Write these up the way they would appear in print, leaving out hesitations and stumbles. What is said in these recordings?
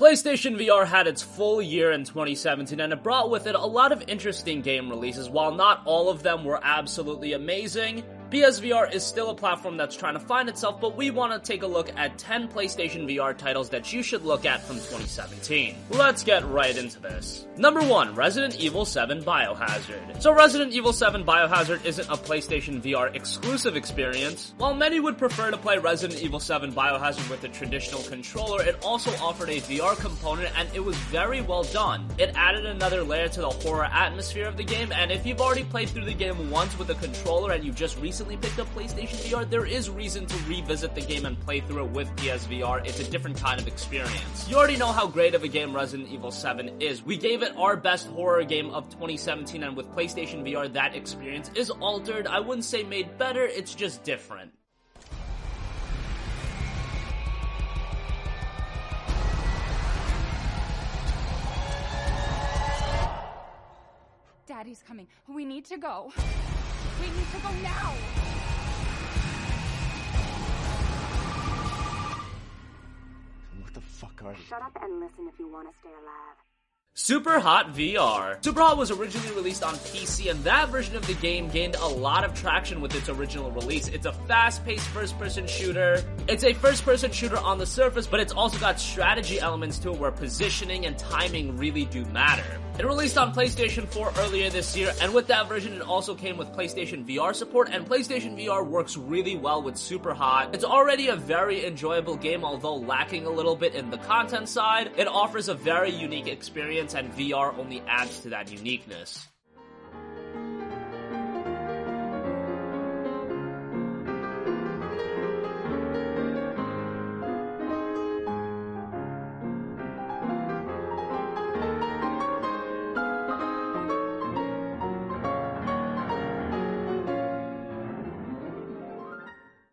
PlayStation VR had its full year in 2017, and it brought with it a lot of interesting game releases. While not all of them were absolutely amazing, PSVR is still a platform that's trying to find itself, but we want to take a look at 10 PlayStation VR titles that you should look at from 2017. Let's get right into this. Number 1, Resident Evil 7 Biohazard. So Resident Evil 7 Biohazard isn't a PlayStation VR exclusive experience. While many would prefer to play Resident Evil 7 Biohazard with a traditional controller, it also offered a VR component, and it was very well done. It added another layer to the horror atmosphere of the game, and if you've already played through the game once with a controller and you've just recently picked up PlayStation VR, there is reason to revisit the game and play through it with PSVR. It's a different kind of experience. You already know how great of a game Resident Evil 7 is. We gave it our best horror game of 2017, and with PlayStation VR, that experience is altered. I wouldn't say made better, it's just different. Daddy's coming. We need to go. We need to go now. What the fuck are you? Shut up and listen if you want to stay alive. Super Hot VR. Super Hot was originally released on PC, and that version of the game gained a lot of traction with its original release. It's a fast-paced first-person shooter. It's a first-person shooter on the surface, but it's also got strategy elements to it where positioning and timing really do matter. It released on PlayStation 4 earlier this year, and with that version, it also came with PlayStation VR support, and PlayStation VR works really well with Super Hot. It's already a very enjoyable game, although lacking a little bit in the content side. It offers a very unique experience, and VR only adds to that uniqueness.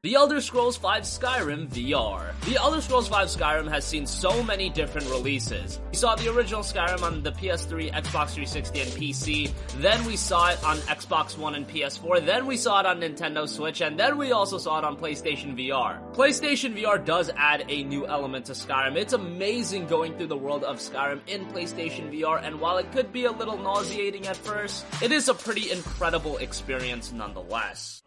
The Elder Scrolls V Skyrim VR. The Elder Scrolls V Skyrim has seen so many different releases. We saw the original Skyrim on the PS3, Xbox 360, and PC, then we saw it on Xbox One and PS4, then we saw it on Nintendo Switch, and then we also saw it on PlayStation VR. PlayStation VR does add a new element to Skyrim. It's amazing going through the world of Skyrim in PlayStation VR, and while it could be a little nauseating at first, it is a pretty incredible experience nonetheless.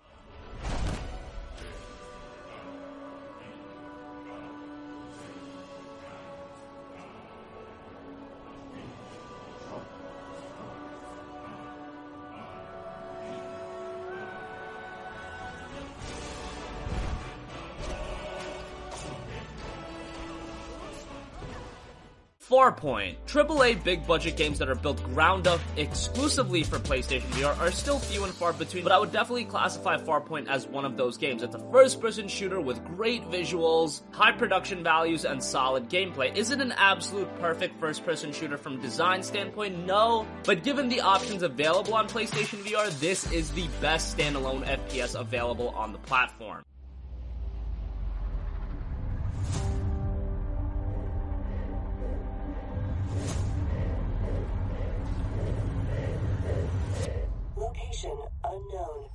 Farpoint. AAA big-budget games that are built ground up exclusively for PlayStation VR are still few and far between, but I would definitely classify Farpoint as one of those games. It's a first-person shooter with great visuals, high production values, and solid gameplay. Is it an absolute perfect first-person shooter from design standpoint? No, but given the options available on PlayStation VR, this is the best standalone FPS available on the platform. Location unknown.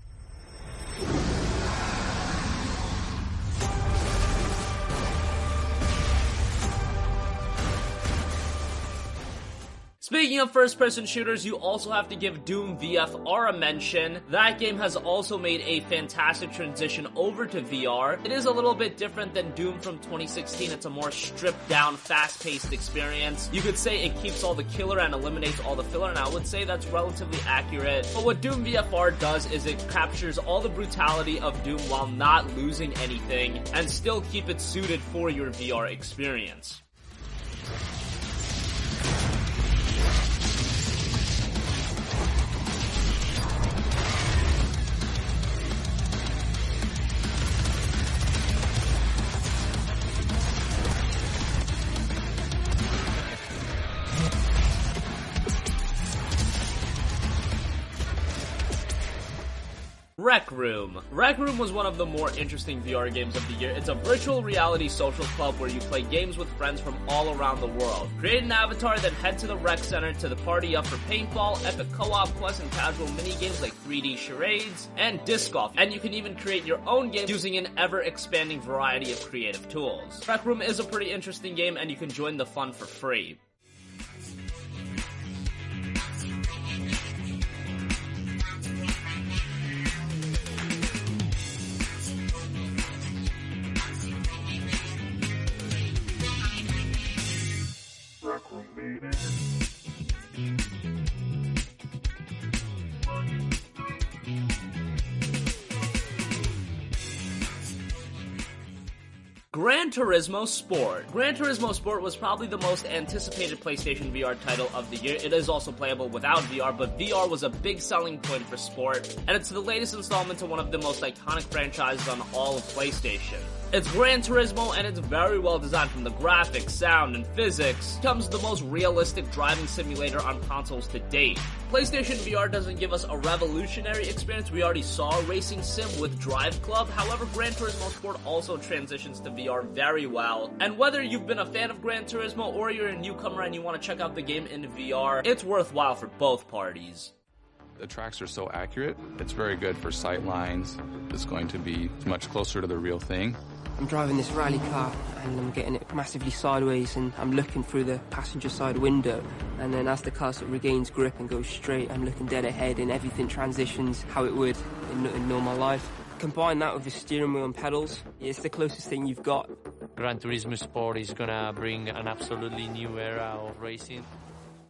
Speaking of first-person shooters, you also have to give Doom VFR a mention. That game has also made a fantastic transition over to VR. It is a little bit different than Doom from 2016. It's a more stripped-down, fast-paced experience. You could say it keeps all the killer and eliminates all the filler, and I would say that's relatively accurate. But what Doom VFR does is it captures all the brutality of Doom while not losing anything, and still keep it suited for your VR experience. Rec Room. Rec Room was one of the more interesting VR games of the year. It's a virtual reality social club where you play games with friends from all around the world. Create an avatar, then head to the rec center to the party up for paintball, epic co-op quests, and casual mini-games like 3D charades and disc golf. And you can even create your own games using an ever-expanding variety of creative tools. Rec Room is a pretty interesting game, and you can join the fun for free. Gran Turismo Sport. Gran Turismo Sport was probably the most anticipated PlayStation VR title of the year. It is also playable without VR, but VR was a big selling point for Sport, and it's the latest installment to one of the most iconic franchises on all of PlayStation. It's Gran Turismo, and it's very well designed. From the graphics, sound, and physics, it becomes the most realistic driving simulator on consoles to date. PlayStation VR doesn't give us a revolutionary experience. We already saw a racing sim with Drive Club. However, Gran Turismo Sport also transitions to VR very well. And whether you've been a fan of Gran Turismo or you're a newcomer and you want to check out the game in VR, it's worthwhile for both parties. The tracks are so accurate. It's very good for sight lines. It's going to be much closer to the real thing. I'm driving this rally car and I'm getting it massively sideways, and I'm looking through the passenger side window, and then as the car sort of regains grip and goes straight, I'm looking dead ahead and everything transitions how it would in normal life. Combine that with the steering wheel and pedals, it's the closest thing you've got. Gran Turismo Sport is gonna bring an absolutely new era of racing.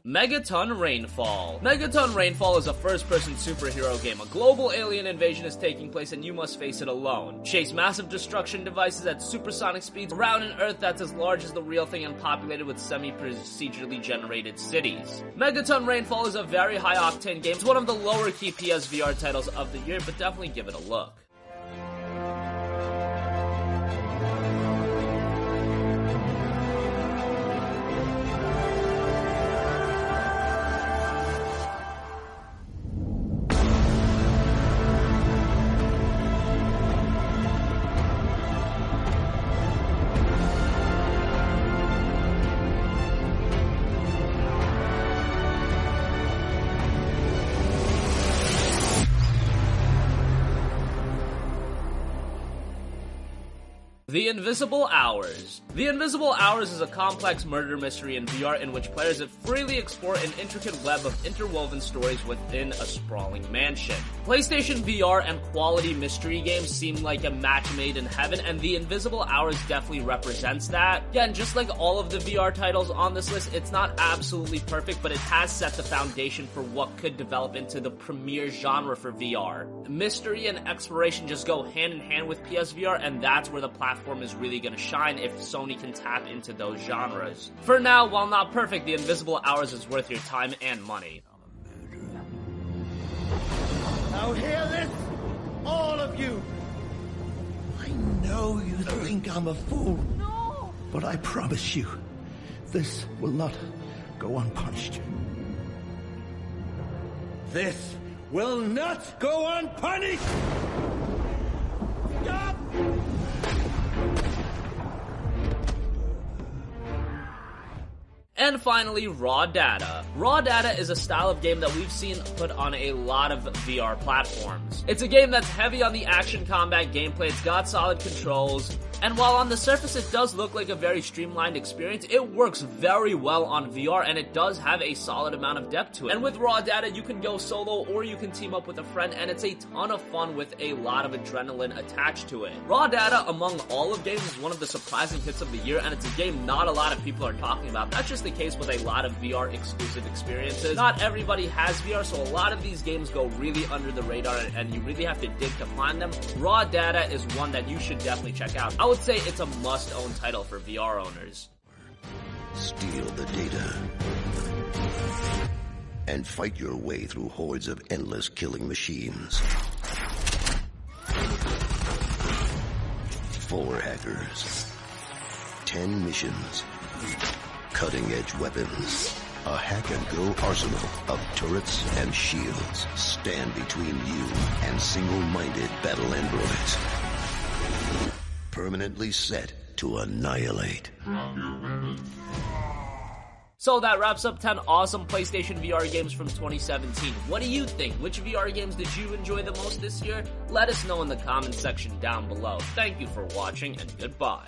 Megaton Rainfall. Megaton Rainfall is a first-person superhero game. A global alien invasion is taking place and you must face it alone. Chase massive destruction devices at supersonic speeds around an Earth that's as large as the real thing and populated with semi-procedurally generated cities. Megaton Rainfall is a very high-octane game. It's one of the lower-key PSVR titles of the year, but definitely give it a look. The Invisible Hours. The Invisible Hours is a complex murder mystery in VR in which players freely explore an intricate web of interwoven stories within a sprawling mansion. PlayStation VR and quality mystery games seem like a match made in heaven, and The Invisible Hours definitely represents that. Again, just like all of the VR titles on this list, it's not absolutely perfect, but it has set the foundation for what could develop into the premier genre for VR. Mystery and exploration just go hand in hand with PSVR, and that's where the platform is really gonna shine if Sony can tap into those genres. For now, while not perfect, The Invisible Hours is worth your time and money. Now hear this, all of you. I know you think I'm a fool. No! But I promise you, this will not go unpunished. This will not go unpunished! Stop! And finally, Raw Data. Raw Data is a style of game that we've seen put on a lot of VR platforms. It's a game that's heavy on the action combat gameplay, it's got solid controls, and while on the surface it does look like a very streamlined experience, it works very well on VR, and it does have a solid amount of depth to it. And with Raw Data, you can go solo or you can team up with a friend, and it's a ton of fun with a lot of adrenaline attached to it. Raw Data, among all of games, is one of the surprising hits of the year, and it's a game not a lot of people are talking about. That's just the case with a lot of VR exclusive experiences. Not everybody has VR, so a lot of these games go really under the radar, and you really have to dig to find them. Raw Data is one that you should definitely check out. I would say it's a must-own title for VR owners. Steal the data and fight your way through hordes of endless killing machines. 4 hackers, 10 missions, cutting-edge weapons, A hack-and-go arsenal of turrets and shields stand between you and single-minded battle androids. Permanently set to annihilate. So that wraps up 10 awesome PlayStation VR games from 2017. What do you think? Which VR games did you enjoy the most this year? Let us know in the comments section down below. Thank you for watching, and goodbye.